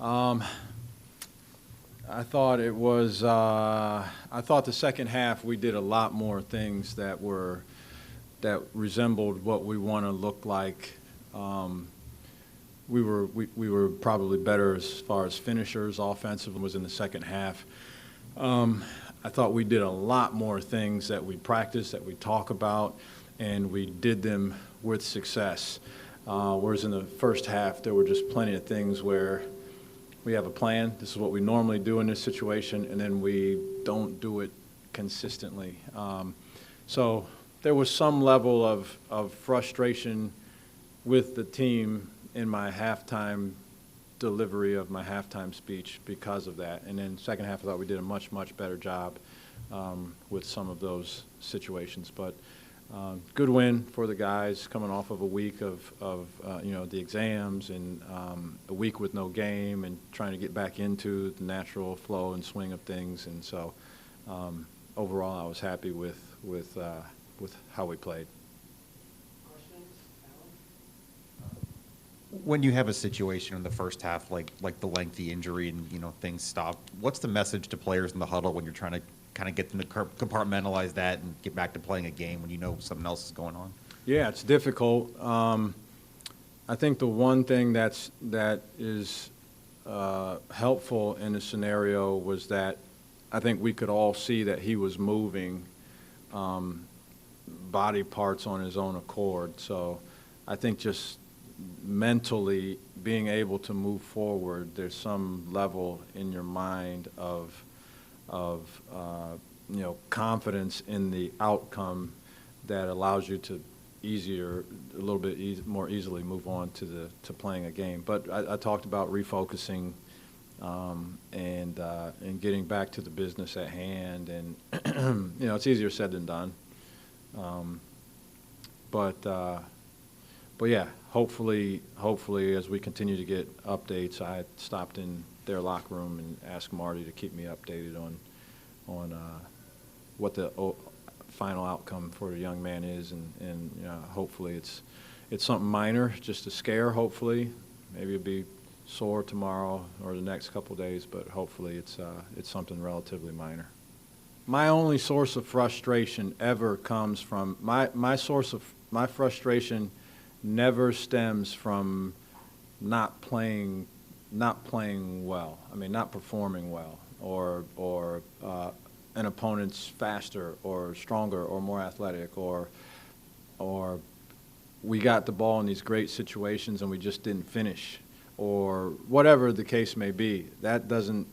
I thought it was. I thought the second half we did a lot more things that resembled what we want to look like. We were probably better as far as finishers. Offensive was in the second half. I thought we did a lot more things that we practiced, that we talk about, and we did them with success. Whereas in the first half, there were just plenty of things where we have a plan. This is what we normally do in this situation, and then we don't do it consistently. So there was some level of frustration with the team in my halftime delivery of my halftime speech because of that. And then second half, I thought we did a much, much better job with some of those situations. But good win for the guys coming off of a week of the exams and a week with no game and trying to get back into the natural flow and swing of things. And so overall, I was happy with how we played. When you have a situation in the first half like the lengthy injury and things stop, what's the message to players in the huddle when you're trying to kind of get them to compartmentalize that and get back to playing a game when you know something else is going on? Yeah, it's difficult. I think the one thing that is helpful in the scenario was that I think we could all see that he was moving body parts on his own accord. So I think just mentally being able to move forward, there's some level in your mind of confidence in the outcome that allows you to a little bit more easily move on to playing a game. But I talked about refocusing and getting back to the business at hand, and it's easier said than done. But yeah, hopefully as we continue to get updates, I stopped in their locker room and asked Marty to keep me updated on what the final outcome for the young man is, and hopefully it's something minor, just a scare. Hopefully, maybe it'll be sore tomorrow or the next couple of days, but hopefully it's something relatively minor. My only source of frustration ever comes from my frustration never stems from not playing well. I mean, not performing well, or an opponent's faster or stronger or more athletic, or we got the ball in these great situations and we just didn't finish, or whatever the case may be. That doesn't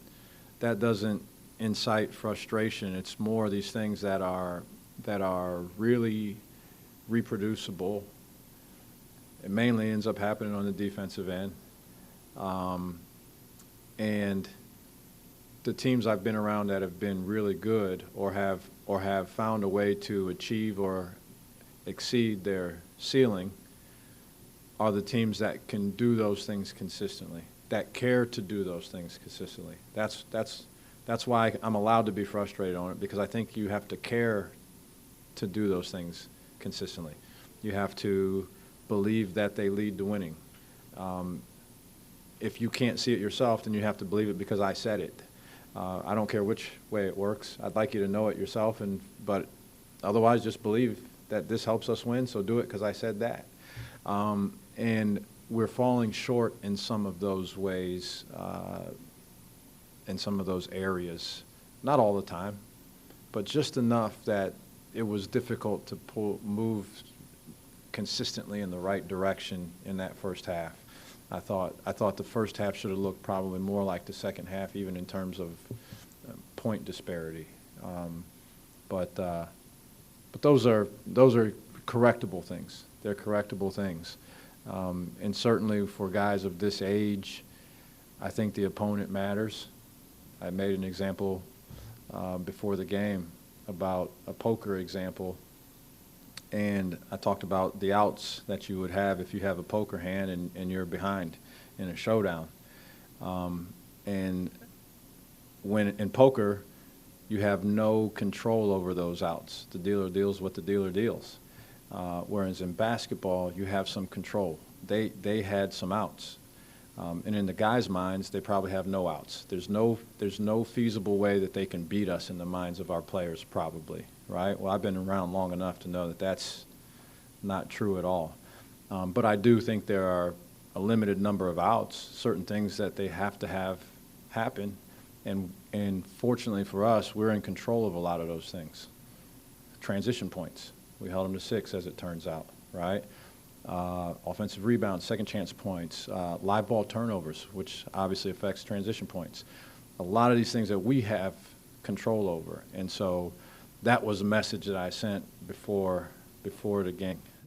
incite frustration. It's more these things that are really reproducible. It mainly ends up happening on the defensive end. And the teams I've been around that have been really good or have found a way to achieve or exceed their ceiling are the teams that can do those things consistently, that care to do those things consistently. That's why I'm allowed to be frustrated on it, because I think you have to care to do those things consistently. You have to believe that they lead to winning. If you can't see it yourself, then you have to believe it because I said it. I don't care which way it works. I'd like you to know it yourself, but otherwise just believe that this helps us win, so do it because I said that. And we're falling short in some of those ways, in some of those areas. Not all the time, but just enough that it was difficult to move consistently in the right direction in that first half. I thought the first half should have looked probably more like the second half, even in terms of point disparity. But those are correctable things. They're correctable things. And certainly for guys of this age, I think the opponent matters. I made an example before the game about a poker example, and I talked about the outs that you would have if you have a poker hand and you're behind in a showdown. And when in poker, you have no control over those outs. The dealer deals what the dealer deals. Whereas in basketball, you have some control. They had some outs. And in the guys' minds, they probably have no outs. There's no feasible way that they can beat us in the minds of our players, probably, right? Well, I've been around long enough to know that that's not true at all. But I do think there are a limited number of outs, certain things that they have to have happen. And fortunately for us, we're in control of a lot of those things. Transition points. We held them to 6, as it turns out, right? Offensive rebounds, second chance points, live ball turnovers, which obviously affects transition points. A lot of these things that we have control over. And so that was a message that I sent before the game.